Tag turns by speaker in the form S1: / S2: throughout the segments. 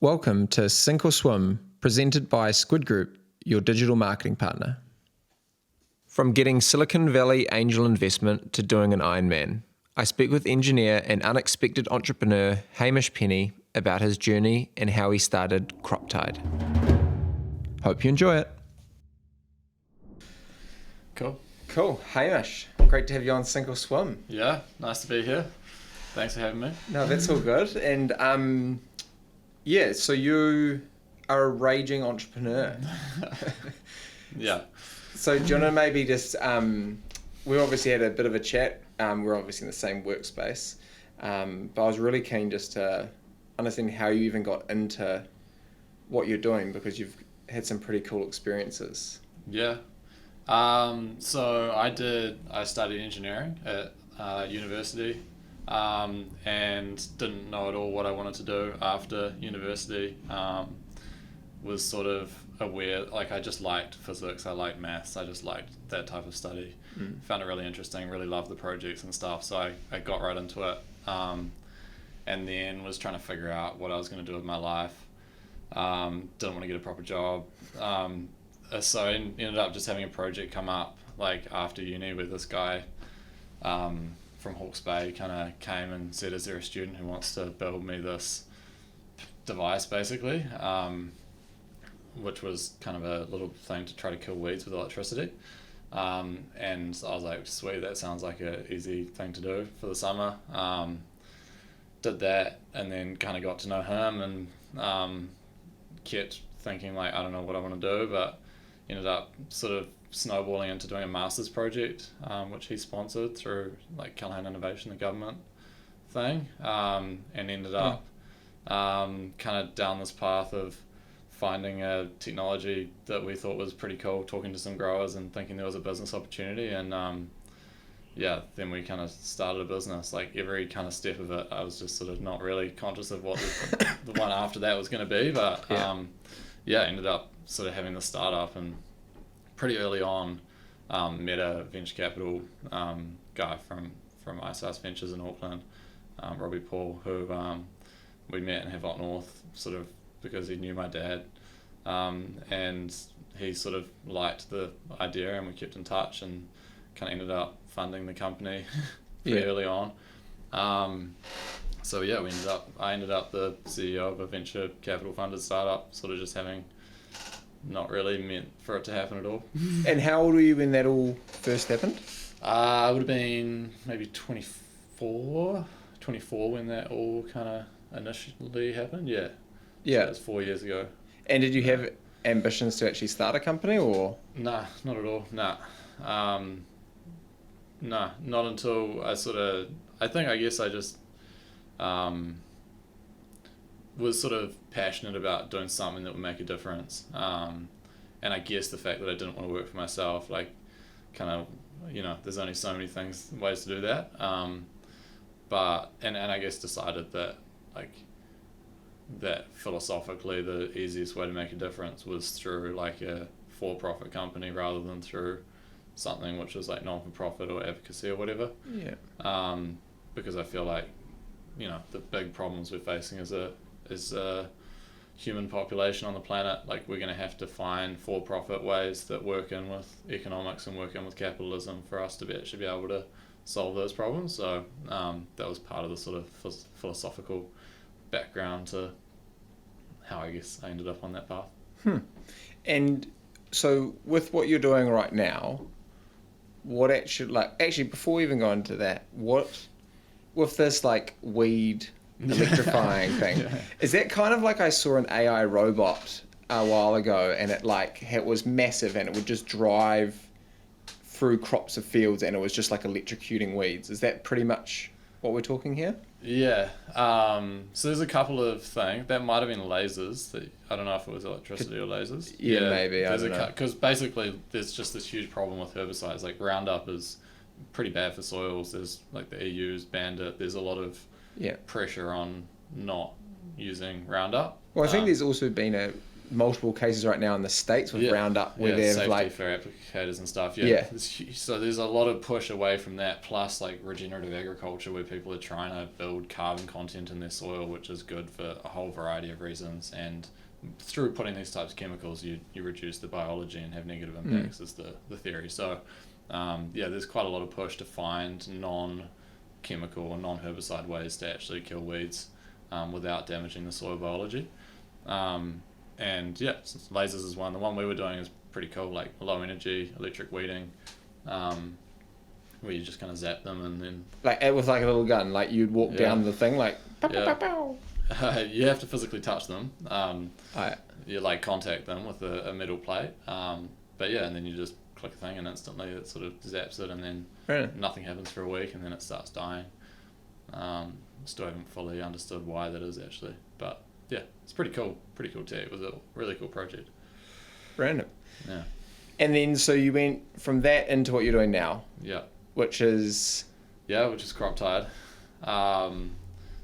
S1: Welcome to Sink or Swim, presented by Squid Group, your digital marketing partner. From getting Silicon Valley angel investment to doing an Ironman, I speak with engineer and unexpected entrepreneur Hamish Penny about his journey and how he started Croptide. Hope you enjoy it. Cool. Hamish, great to have you on Sink or Swim.
S2: Yeah, nice to be here. Thanks for having me.
S1: No, that's all good. And so you are a raging entrepreneur.
S2: Yeah.
S1: So do you want to maybe just, we obviously had a bit of a chat. We're obviously in the same workspace. But I was really keen just to understand how you even got into what you're doing, because you've had some pretty cool experiences.
S2: Yeah. So I studied engineering at university, and didn't know at all what I wanted to do after university. Was sort of aware, like I just liked physics, I liked maths, I just liked that type of study. Found it really interesting, really loved the projects and stuff, so I got right into it. And then was trying to figure out what I was going to do with my life. Didn't want to get a proper job. So I ended up just having a project come up like after uni with this guy from Hawke's Bay. Kind of came and said, is there a student who wants to build me this device basically, which was kind of a little thing to try to kill weeds with electricity. And I was like, sweet, that sounds like an easy thing to do for the summer. Did that and then kind of got to know him and kept thinking like, I don't know what I want to do, but ended up sort of snowballing into doing a master's project, which he sponsored through like Callaghan Innovation, the government thing, and ended up kind of down this path of finding a technology that we thought was pretty cool, talking to some growers and thinking there was a business opportunity, and then we kind of started a business. Like every kind of step of it, I was just sort of not really conscious of what the one after that was going to be, but ended up sort of having the startup, and pretty early on met a venture capital guy from ISAS Ventures in Auckland, Robbie Paul, who we met in Havelock North sort of because he knew my dad, and he sort of liked the idea, and we kept in touch and kind of ended up funding the company pretty early on. I ended up the CEO of a venture capital funded startup, sort of just having not really meant for it to happen at all.
S1: And how old were you when that all first happened?
S2: I would have been maybe 24 when that all kind of initially happened. Yeah. So it was 4 years ago. And
S1: did you have ambitions to actually start a company, or?
S2: Nah, not at all. Nah. Not until I guess I just was sort of passionate about doing something that would make a difference. And I guess the fact that I didn't want to work for myself, like kind of, there's only so many ways to do that. But I guess decided that that philosophically the easiest way to make a difference was through like a for-profit company rather than through something which was like non-for-profit or advocacy or whatever. Because I feel like the big problems we're facing as a human population on the planet, like we're going to have to find for-profit ways that work in with economics and work in with capitalism for us to actually be able to solve those problems. So that was part of the sort of philosophical background to how I guess I ended up on that path.
S1: And so with what you're doing right now, what actually before we even go into that, what with this like weed electrifying thing, is that kind of like I saw an AI robot a while ago, and it was massive and it would just drive through crops of fields and it was just like electrocuting weeds? Is that pretty much what we're talking here?
S2: Yeah. So there's a couple of things. That might have been lasers. I don't know if it was electricity or lasers.
S1: Yeah, maybe. I don't know.
S2: Because basically there's just this huge problem with herbicides. Like Roundup is pretty bad for soils. There's like the EU's banned it. There's a lot of pressure on not using Roundup.
S1: Well, I think there's also been multiple cases right now in the States with Roundup where they've
S2: safety
S1: like
S2: for applicators and stuff. So there's a lot of push away from that, plus like regenerative agriculture where people are trying to build carbon content in their soil, which is good for a whole variety of reasons. And through putting these types of chemicals, you reduce the biology and have negative impacts is the theory. So there's quite a lot of push to find non-chemical or non-herbicide ways to actually kill weeds without damaging the soil biology. And lasers is one. The one we were doing is pretty cool, like low energy electric weeding, where you just kind of zap them and then
S1: like with like a little gun, like you'd walk down the thing like pow, pow, pow, pow.
S2: You have to physically touch them. You like contact them with a metal plate, and then you just click a thing and instantly it sort of zaps it, and then nothing happens for a week, and then it starts dying. Still haven't fully understood why that is actually, but yeah, it's pretty cool too. It was a really cool project.
S1: Random.
S2: Yeah.
S1: And then so you went from that into what you're doing now.
S2: Yeah.
S1: Which is
S2: Croptide.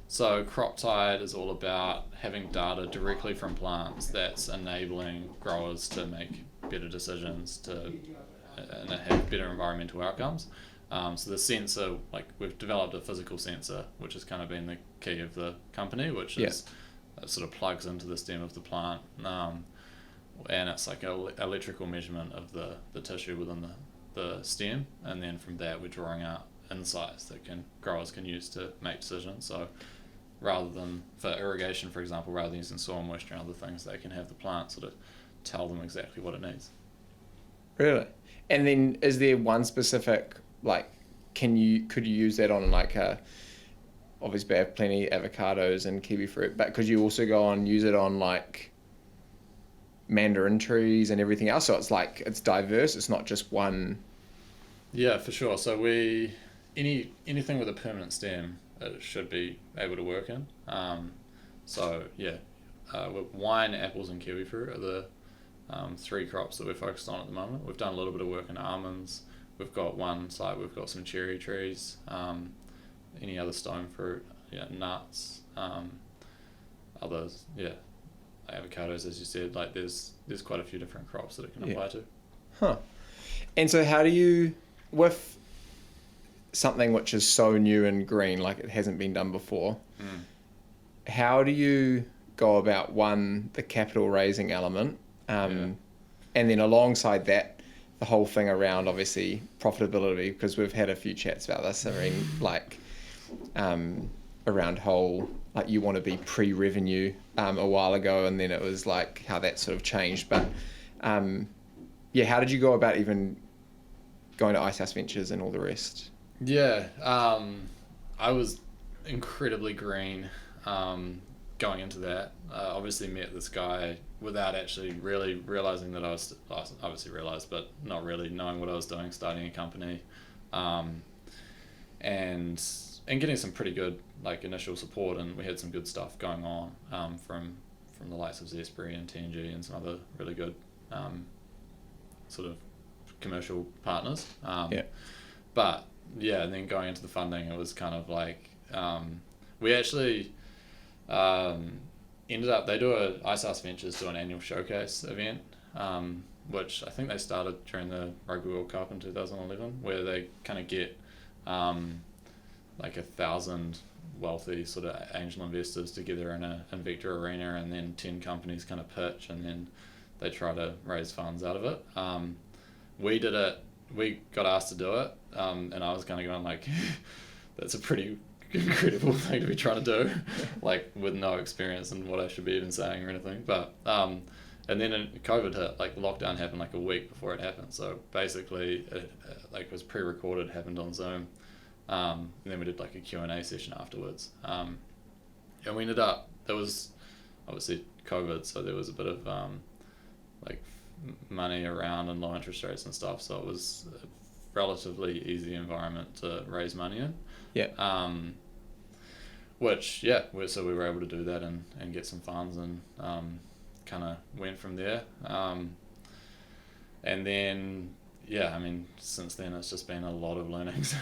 S2: So Croptide is all about having data directly from plants that's enabling growers to make better decisions and have better environmental outcomes. So the sensor, like we've developed a physical sensor, which has kind of been the key of the company, which is sort of plugs into the stem of the plant, and it's like an electrical measurement of the tissue within the stem, and then from that we're drawing out insights that growers can use to make decisions. So rather than for irrigation, for example, rather than using soil moisture and other things, they can have the plant sort of tell them exactly what it needs.
S1: Really? And then is there one specific, like, could you use that on like obviously I have plenty of avocados and kiwi fruit, but could you also go and use it on like mandarin trees and everything else? So it's like, it's diverse, it's not just one.
S2: Yeah, for sure. So anything with a permanent stem, it should be able to work in. Wine, apples and kiwi fruit are the three crops that we're focused on at the moment. We've done a little bit of work in almonds. We've got one site, we've got some cherry trees, any other stone fruit, nuts, others, avocados, as you said. Like there's quite a few different crops that it can apply to.
S1: Huh. And so how do you, with something which is so new and green, like it hasn't been done before, how do you go about, one, the capital raising element, and then alongside that, the whole thing around obviously profitability, because we've had a few chats about this. I mean, like around whole, like you want to be pre-revenue a while ago, and then it was like how that sort of changed. But how did you go about even going to Icehouse Ventures and all the rest?
S2: Yeah, I was incredibly green going into that. Obviously met this guy without actually really realizing that I was, obviously realized, but not really knowing what I was doing, starting a company, and getting some pretty good like initial support, and we had some good stuff going on from the likes of Zespri and TNG and some other really good sort of commercial partners. But and then going into the funding, it was kind of like we actually ended up, Icehouse Ventures do an annual showcase event, which I think they started during the Rugby World Cup in 2011, where they kind of get like 1,000 wealthy sort of angel investors together in an Invector arena, and then 10 companies kind of pitch, and then they try to raise funds out of it. We did it, we got asked to do it, and I was kind of going like, that's a pretty incredible thing to be trying to do, like with no experience in what I should be even saying or anything. But and then COVID hit, like lockdown happened like a week before it happened. So basically, it was pre-recorded, happened on Zoom, and then we did like a Q&A session afterwards. And we ended up, there was obviously COVID, so there was a bit of like money around and low interest rates and stuff. So it was a relatively easy environment to raise money in. So we were able to do that and get some funds, and kind of went from there. And then I mean, since then it's just been a lot of learnings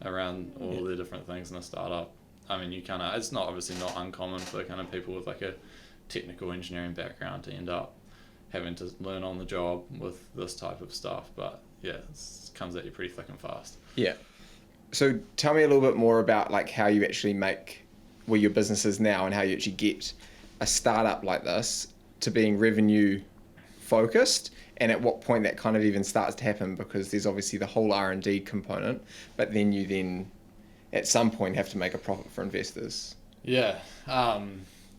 S2: around all the different things in a startup. I mean, it's not obviously not uncommon for kind of people with like a technical engineering background to end up having to learn on the job with this type of stuff. But yeah, it comes at you pretty thick and fast.
S1: Yeah. So tell me a little bit more about like how you actually make where your business is now and how you actually get a startup like this to being revenue focused, and at what point that kind of even starts to happen, because there's obviously the whole R&D component, but then you then at some point have to make a profit for investors.
S2: Yeah. So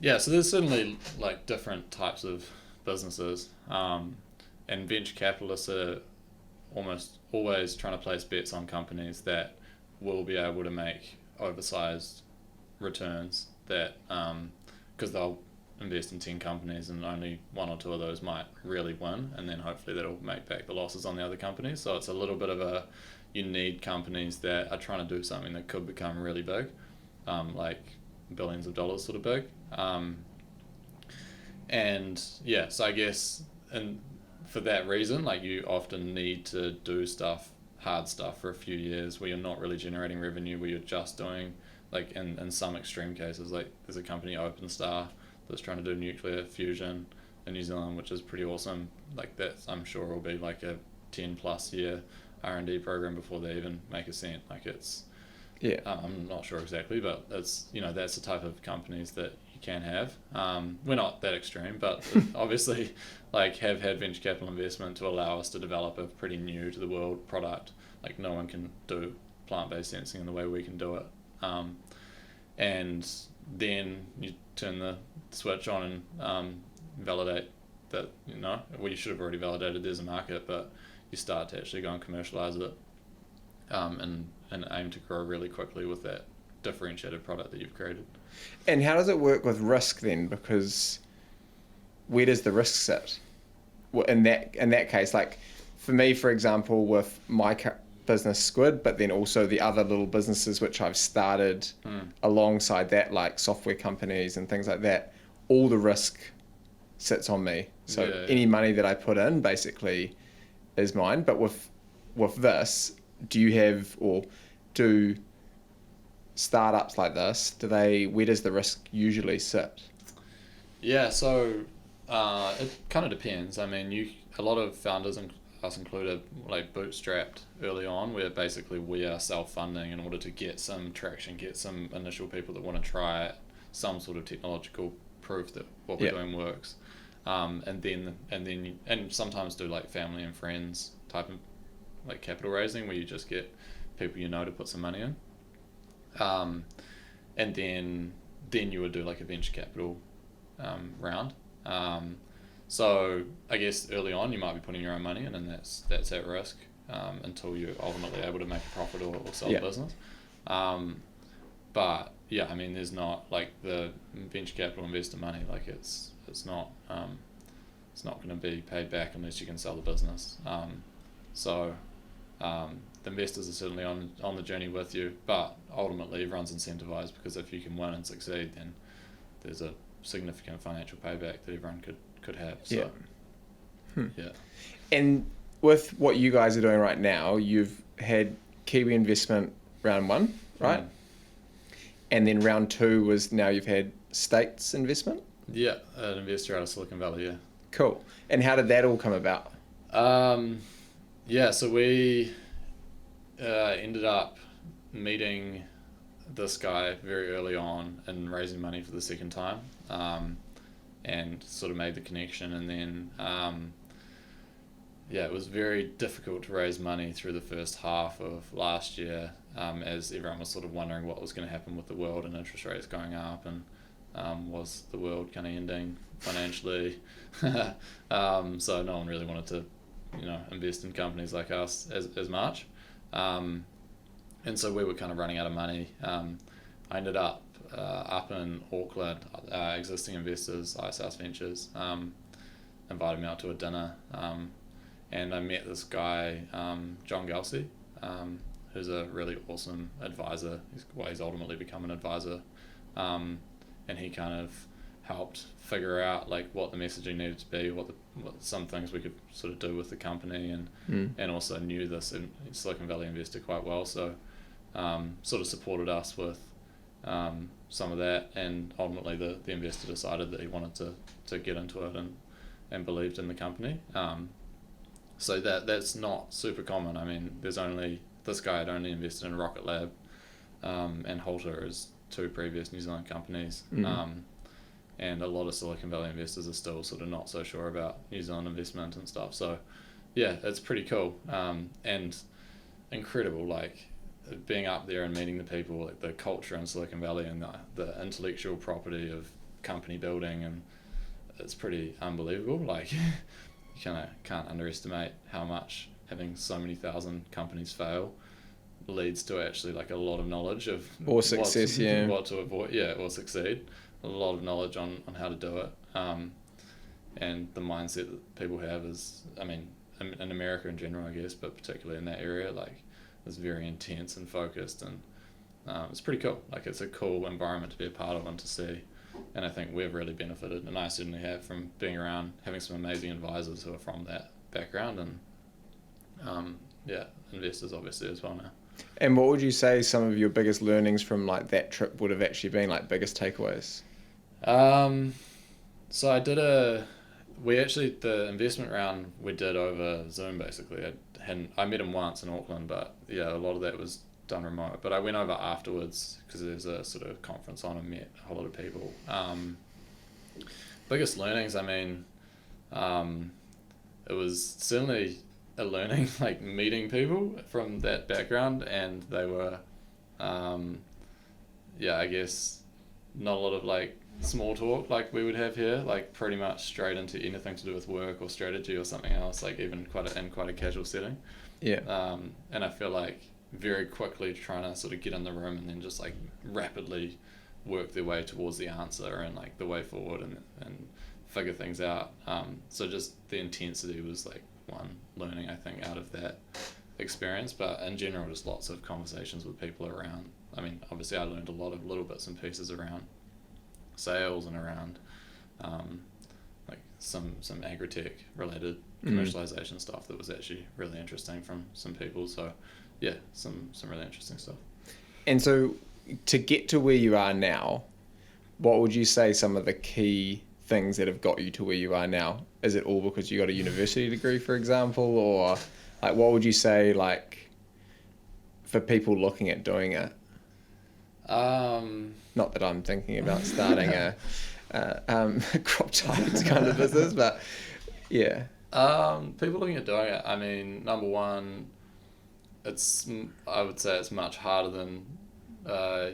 S2: there's certainly like different types of businesses, and venture capitalists are almost always trying to place bets on companies that will be able to make oversized returns, that because they'll invest in 10 companies and only one or two of those might really win, and then hopefully that'll make back the losses on the other companies. So it's a little bit of you need companies that are trying to do something that could become really big, like billions of dollars sort of big. And yeah, so I guess, and for that reason, like you often need to do hard stuff for a few years where you're not really generating revenue, where you're just doing, like in some extreme cases, like there's a company, OpenStar, that's trying to do nuclear fusion in New Zealand, which is pretty awesome. Like that, I'm sure will be like a 10 plus year R&D program before they even make a cent. Like it's, yeah, I'm not sure exactly, but it's, that's the type of companies that you can have. We're not that extreme, but obviously like have had venture capital investment to allow us to develop a pretty new to the world product. Like no one can do plant-based sensing in the way we can do it. And then you turn the switch on and validate that, you should have already validated there's a market, but you start to actually go and commercialize it, and aim to grow really quickly with that differentiated product that you've created.
S1: And how does it work with risk then? Because where does the risk sit? In that case, like for me, for example, with my business Squid, but then also the other little businesses which I've started alongside that, like software companies and things like that, all the risk sits on me. So any money that I put in basically is mine. But with this, do you have, or do startups like this, where does the risk usually sit?
S2: Yeah, so it kind of depends. I mean, a lot of founders, and us included, like bootstrapped early on, where basically we are self-funding in order to get some traction, get some initial people that want to try it, some sort of technological proof that what we're doing works, and then sometimes do like family and friends type of like capital raising, where you just get people to put some money in, and then you would do like a venture capital round. So I guess early on you might be putting your own money in, and that's at risk until you're ultimately able to make a profit or sell the business. But yeah, I mean, there's not like the venture capital investor money, like it's not going to be paid back unless you can sell the business. So the investors are certainly on the journey with you, but ultimately everyone's incentivized, because if you can win and succeed, then there's a significant financial payback that everyone could have. So, yeah.
S1: And with what you guys are doing right now, you've had Kiwi investment round 1, right? And then round 2 was now you've had States investment?
S2: Yeah, an investor out of Silicon Valley, yeah.
S1: Cool. And how did that all come about?
S2: So we ended up meeting this guy very early on and raising money for the second time, and sort of made the connection, and then it was very difficult to raise money through the first half of last year, as everyone was sort of wondering what was going to happen with the world and interest rates going up, and was the world kind of ending financially. So no one really wanted to invest in companies like us as much, and so we were kind of running out of money. I ended up in Auckland. Existing investors, Icehouse Ventures, invited me out to a dinner, and I met this guy, John Gelsey, who's a really awesome advisor. He's ultimately become an advisor, and he kind of helped figure out like what the messaging needed to be, what some things we could sort of do with the company, and also knew this Silicon Valley investor quite well, so sort of supported us with some of that, and ultimately the investor decided that he wanted to get into it and believed in the company. So that's not super common. I mean, this guy had only invested in Rocket Lab, and Halter as two previous New Zealand companies. And a lot of Silicon Valley investors are still sort of not so sure about New Zealand investment and stuff. So yeah, it's pretty cool, and incredible, like being up there and meeting the people, like the culture in Silicon Valley and the intellectual property of company building, and it's pretty unbelievable. Like you kind of can't underestimate how much having so many thousand companies fail leads to actually like a lot of knowledge of
S1: or success,
S2: what to avoid, or succeed. A lot of knowledge on how to do it, and the mindset that people have is, I mean, in America in general, I guess, but particularly in that area, like, is very intense and focused, and it's pretty cool. Like, it's a cool environment to be a part of and to see, and I think we've really benefited, and I certainly have, from being around, having some amazing advisors who are from that background, and investors obviously as well now.
S1: And what would you say some of your biggest learnings from like that trip would have actually been, like biggest takeaways?
S2: So the investment round we did over Zoom basically. I met him once in Auckland, but yeah, a lot of that was done remote. But I went over afterwards because there's a sort of conference on and met a whole lot of people. Biggest learnings, I mean, it was certainly a learning, like meeting people from that background, and they were, I guess, not a lot of like small talk like we would have here, like pretty much straight into anything to do with work or strategy or something else, like even in quite a casual setting. And I feel like very quickly trying to sort of get in the room and then just like rapidly work their way towards the answer and like the way forward and figure things out. So just the intensity was like one learning, I think, out of that experience, but in general just lots of conversations with people around. I mean, obviously I learned a lot of little bits and pieces around sales and around like some agri-tech related commercialization stuff that was actually really interesting from some people. So yeah, some really interesting stuff. And
S1: so to get to where you are now, what would you say some of the key things that have got you to where you are now? Is it all because you got a university degree, for example, or like what would you say, like, for people looking at doing it? Not that I'm thinking about starting a Croptide kind of business, but yeah.
S2: People looking at doing it, I mean, number one, I would say it's much harder than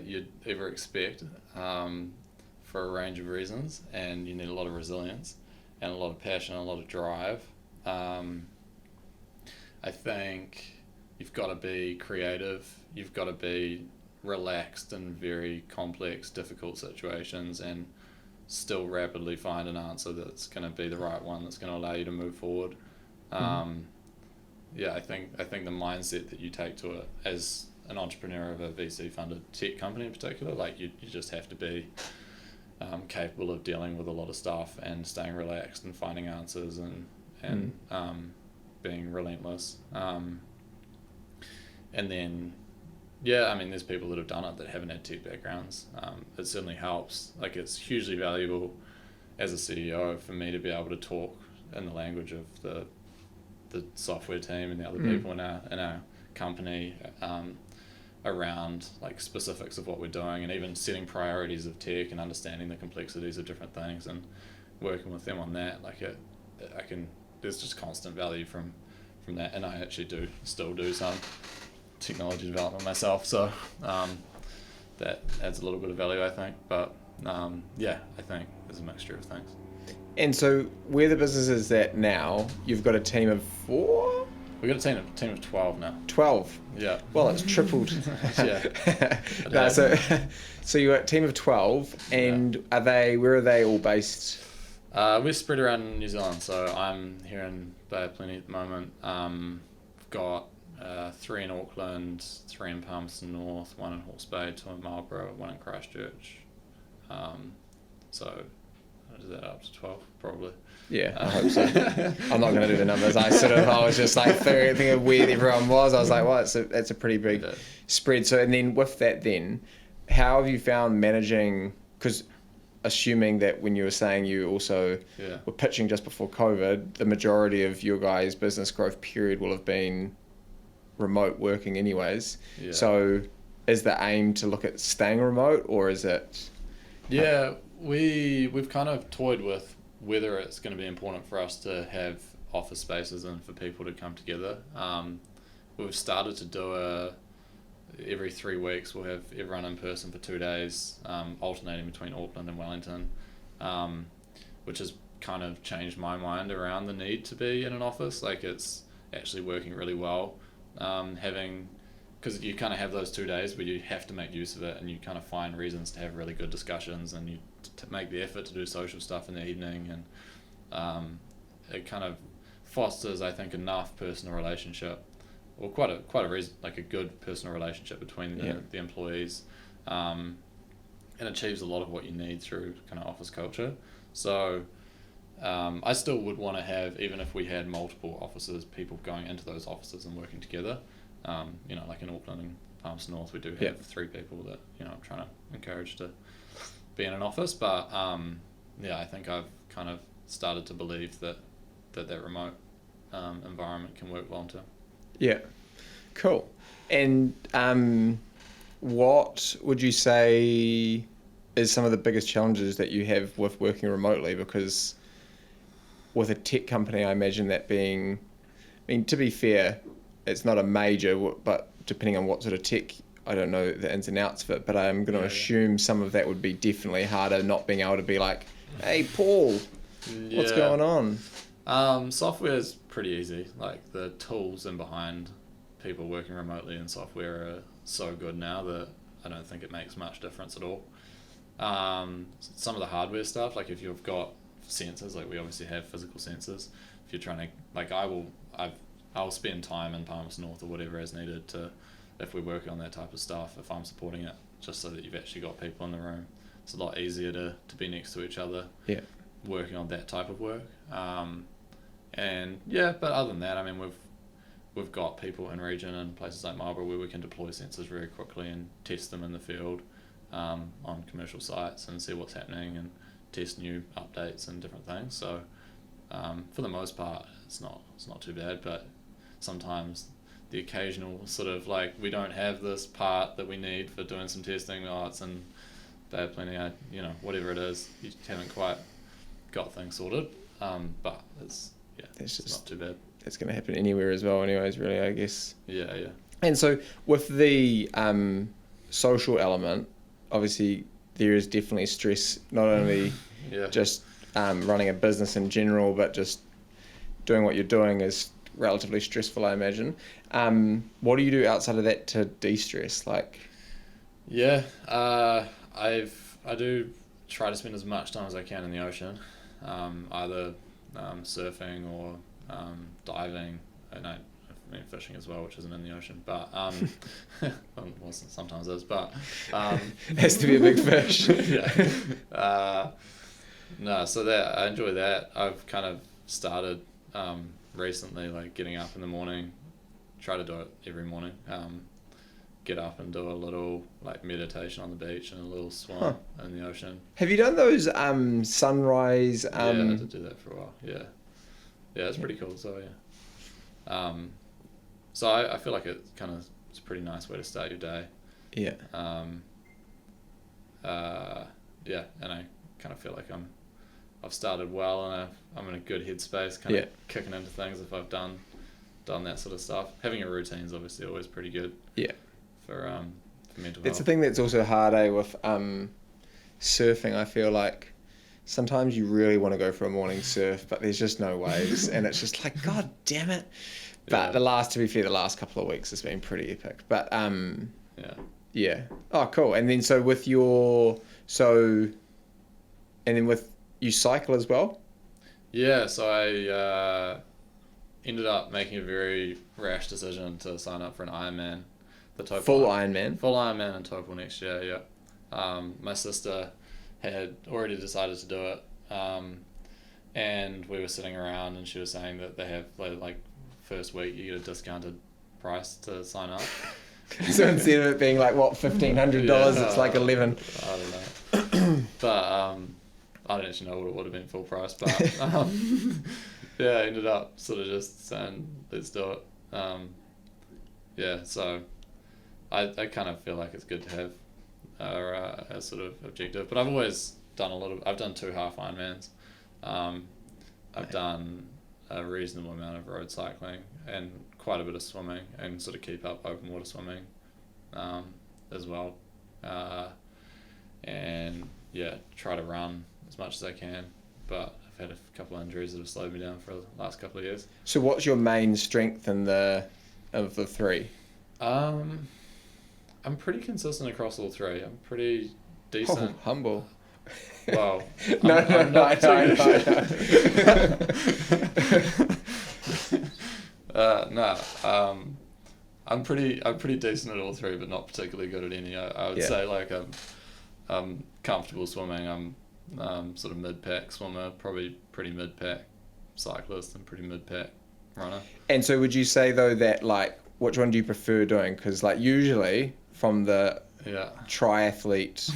S2: you'd ever expect, for a range of reasons, and you need a lot of resilience and a lot of passion and a lot of drive. I think you've got to be creative, you've got to be relaxed in very complex, difficult situations, and still rapidly find an answer that's going to be the right one that's going to allow you to move forward. I think the mindset that you take to it as an entrepreneur of a VC funded tech company in particular, like you just have to be capable of dealing with a lot of stuff and staying relaxed and finding answers and being relentless. And then I mean, there's people that have done it that haven't had tech backgrounds. It certainly helps. Like, it's hugely valuable as a CEO for me to be able to talk in the language of the software team and the other people in our company, around like specifics of what we're doing, and even setting priorities of tech and understanding the complexities of different things and working with them on that. Like, there's just constant value from that, and I actually still do some technology development myself, so that adds a little bit of value, I think. But I think there's a mixture of things.
S1: And so where the business is at now, you've got a team of 4?
S2: We've got a team of 12 now.
S1: 12? Yeah. Well, it's tripled.
S2: Yeah.
S1: No, so you're a team of 12, and where are they all based?
S2: We're spread around New Zealand, so I'm here in Bay of Plenty at the moment. We've got 3 in Auckland, 3 in Palmerston North, 1 in Hawke's Bay, 2 in Marlborough, 1 in Christchurch. So is that up to 12 probably?
S1: Yeah, I hope so. I'm not going to do the numbers. I was just like thinking where everyone was. I was like, well, it's a pretty big spread. So, and then with that, then how have you found managing, because assuming that when you were saying you also were pitching just before COVID, the majority of your guys' business growth period will have been remote working anyways.
S2: Yeah.
S1: So is the aim to look at staying remote, or is it?
S2: Yeah, we've kind of toyed with whether it's going to be important for us to have office spaces and for people to come together. We've started to do every 3 weeks we'll have everyone in person for 2 days, alternating between Auckland and Wellington, which has kind of changed my mind around the need to be in an office. Like, it's actually working really well, because you kind of have those 2 days where you have to make use of it, and you kind of find reasons to have really good discussions, and you make the effort to do social stuff in the evening, and it kind of fosters, I think, enough personal relationship, or quite a reason, like a good personal relationship between the employees, and achieves a lot of what you need through kind of office culture. So I still would want to have, even if we had multiple offices, people going into those offices and working together. Like in Auckland and Palms North, we do have 3 people that I'm trying to encourage to be in an office. But I think I've kind of started to believe that remote environment can work long term.
S1: Yeah, cool. And what would you say is some of the biggest challenges that you have with working remotely? Because with a tech company, I imagine that being, I mean, to be fair, it's not a major, but depending on what sort of tech, I don't know the ins and outs of it, but I'm going to assume some of that would be definitely harder, not being able to be like, hey, Paul, what's going on?
S2: Software is pretty easy. Like, the tools in behind people working remotely in software are so good now that I don't think it makes much difference at all. Some of the hardware stuff, like if you've got sensors, like we obviously have physical sensors, if you're trying to, like I'll spend time in Palms North or whatever as needed to, if we're working on that type of stuff, if I'm supporting it, just so that you've actually got people in the room. It's a lot easier to be next to each other, working on that type of work. But other than that, I mean, we've got people in region and places like Marlborough where we can deploy sensors very quickly and test them in the field, on commercial sites, and see what's happening and test new updates and different things. So for the most part, it's not too bad, but sometimes the occasional sort of like, we don't have this part that we need for doing some testing, it's in bad planning, whatever it is, you haven't quite got things sorted, but it's not too bad.
S1: It's going to happen anywhere as well anyways, really, I guess.
S2: Yeah.
S1: And so with the social element, obviously there is definitely stress, not only just running a business in general, but just doing what you're doing is relatively stressful, I imagine. What do you do outside of that to de-stress? Like,
S2: I do try to spend as much time as I can in the ocean, either surfing or diving, and I mean fishing as well, which isn't in the ocean, but well, sometimes is, but
S1: it has to be a big fish.
S2: So that I enjoy that. I've kind of started recently, like getting up in the morning, try to do it every morning, get up and do a little like meditation on the beach and a little swim in the ocean.
S1: Have you done those sunrise?
S2: I did do that for a while. It's pretty cool. So so I feel like it's a pretty nice way to start your day. And I kind of feel like I've started well, and I'm in a good headspace, kind of kicking into things if I've done that sort of stuff. Having a routine is obviously always pretty good. For mental health.
S1: It's the thing that's also hard, with surfing. I feel like sometimes you really want to go for a morning surf, but there's just no waves, and it's just like, God damn it. But the last couple of weeks has been pretty epic. But oh, cool. And then with you cycle as well?
S2: So I ended up making a very rash decision to sign up for an Ironman.
S1: Full Ironman
S2: in Taupo next year, my sister had already decided to do it, and we were sitting around, and she was saying that they have, like, first week you get a discounted price to sign up,
S1: So instead of it being like what $1,500, it's like 11.
S2: I don't know. But I don't actually know what it would have been full price. But yeah, I ended up sort of just saying, let's do it. Yeah, so I kind of feel like it's good to have a sort of objective. But I've always done I've done 2 half Ironmans. I've done a reasonable amount of road cycling and quite a bit of swimming, and sort of keep up open water swimming as well. And yeah, try to run as much as I can, but I've had a couple of injuries that have slowed me down for the last couple of years.
S1: So what's your main strength of the 3?
S2: I'm pretty consistent across all 3. I'm pretty decent.
S1: Oh, humble.
S2: Well,
S1: no,
S2: I'm pretty decent at all 3, but not particularly good at any. I would say like I'm comfortable swimming. I'm sort of mid-pack swimmer, probably pretty mid-pack cyclist, and pretty mid-pack runner.
S1: And so would you say though that like which one do you prefer doing? Because like usually from the triathlete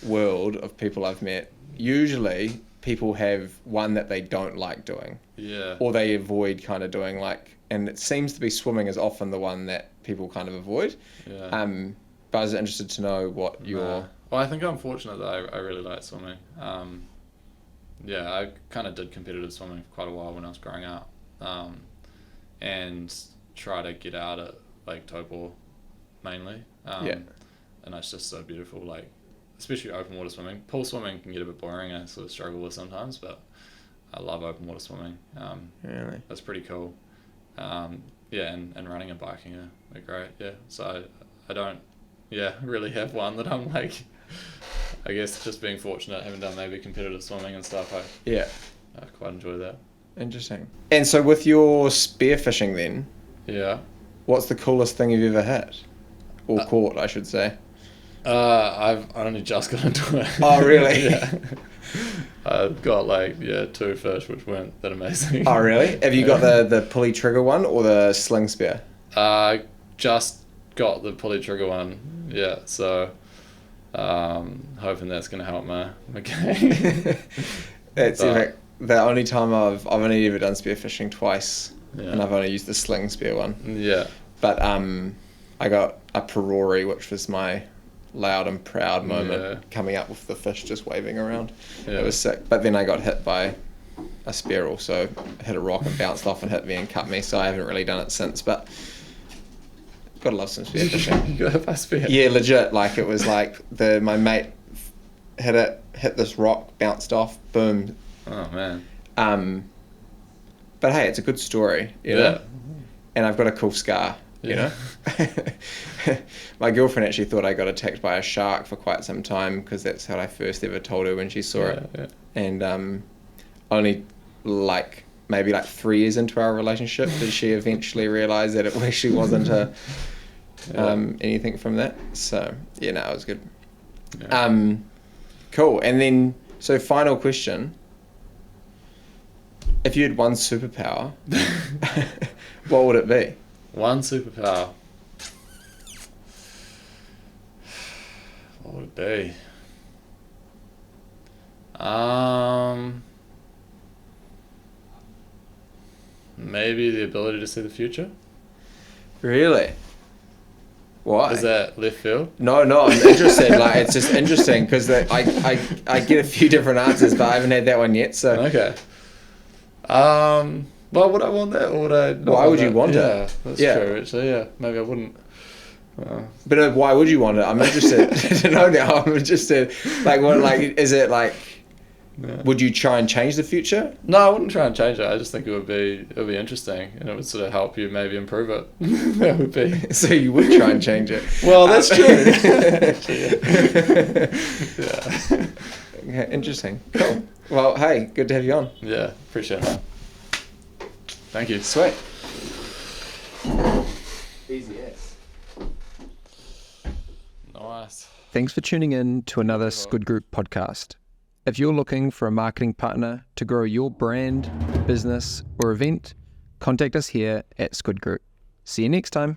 S1: world of people I've met, usually people have one that they don't like doing.
S2: Yeah. Or
S1: they avoid kind of doing like, and it seems to be swimming is often the one that people kind of avoid.
S2: Yeah.
S1: But I was interested to know what your...
S2: Well, I think I'm fortunate that I really like swimming. Yeah, I kind of did competitive swimming for quite a while when I was growing up. And try to get out at Lake Taupo mainly. And that's just so beautiful, like, especially open water swimming. Pool swimming can get a bit boring, I sort of struggle with sometimes, but I love open water swimming.
S1: Really?
S2: That's pretty cool. Yeah, and running and biking are great, yeah. So I don't, really have one that I'm like, I guess just being fortunate, having done maybe competitive swimming and stuff, I quite enjoy that.
S1: Interesting. And so with your spearfishing then, what's the coolest thing you've ever hit? Or caught, I should say.
S2: I've only just got into it.
S1: Oh, really?
S2: Yeah. I've got 2 fish which weren't that amazing.
S1: Oh, really? Have you got the pulley trigger one or the sling spear?
S2: Just got the pulley trigger one. Yeah, so hoping that's going to help my game.
S1: That's the only time I've only ever done spearfishing twice, and I've only used the sling spear one.
S2: Yeah.
S1: But I got a parori, which was my loud and proud moment, coming up with the fish just waving around. It was sick. But then I got hit by a spear also. Hit a rock and bounced off and hit me and cut me, so I haven't really done it since. But gotta love some spearfishing.
S2: You got hit by a spear?
S1: Yeah, legit. Like it was like my mate hit this rock, bounced off, boom.
S2: Oh man.
S1: But hey, it's a good story, you know? And I've got a cool scar. You know, my girlfriend actually thought I got attacked by a shark for quite some time because that's how I first ever told her when she saw it. Yeah. And only maybe 3 years into our relationship did she eventually realise that it actually wasn't anything from that. So it was good. Yeah. Cool. And then so final question: if you had one superpower, what would it be?
S2: One superpower. What would it be? Maybe the ability to see the future.
S1: Really? Why?
S2: Is that left field?
S1: No, I'm interested. It's just interesting because I get a few different answers, but I haven't had that one yet. So
S2: okay. Well, would I want that, or would I not?
S1: Why would you want it?
S2: Yeah, that's true, actually, yeah. Maybe I wouldn't.
S1: But why would you want it? I'm interested to know now. I'm interested. Is it would you try and change the future?
S2: No, I wouldn't try and change it. I just think it would be interesting, and it would sort of help you maybe improve it. That would be.
S1: So you would try and change it?
S2: Well, that's true.
S1: Yeah. Okay, interesting. Cool. Well, hey, good to have you on.
S2: Yeah, appreciate it. Thank you.
S1: Sweet. Easy as.
S2: Nice.
S1: Thanks for tuning in to another Squid Group podcast. If you're looking for a marketing partner to grow your brand, business, or event, contact us here at Squid Group. See you next time.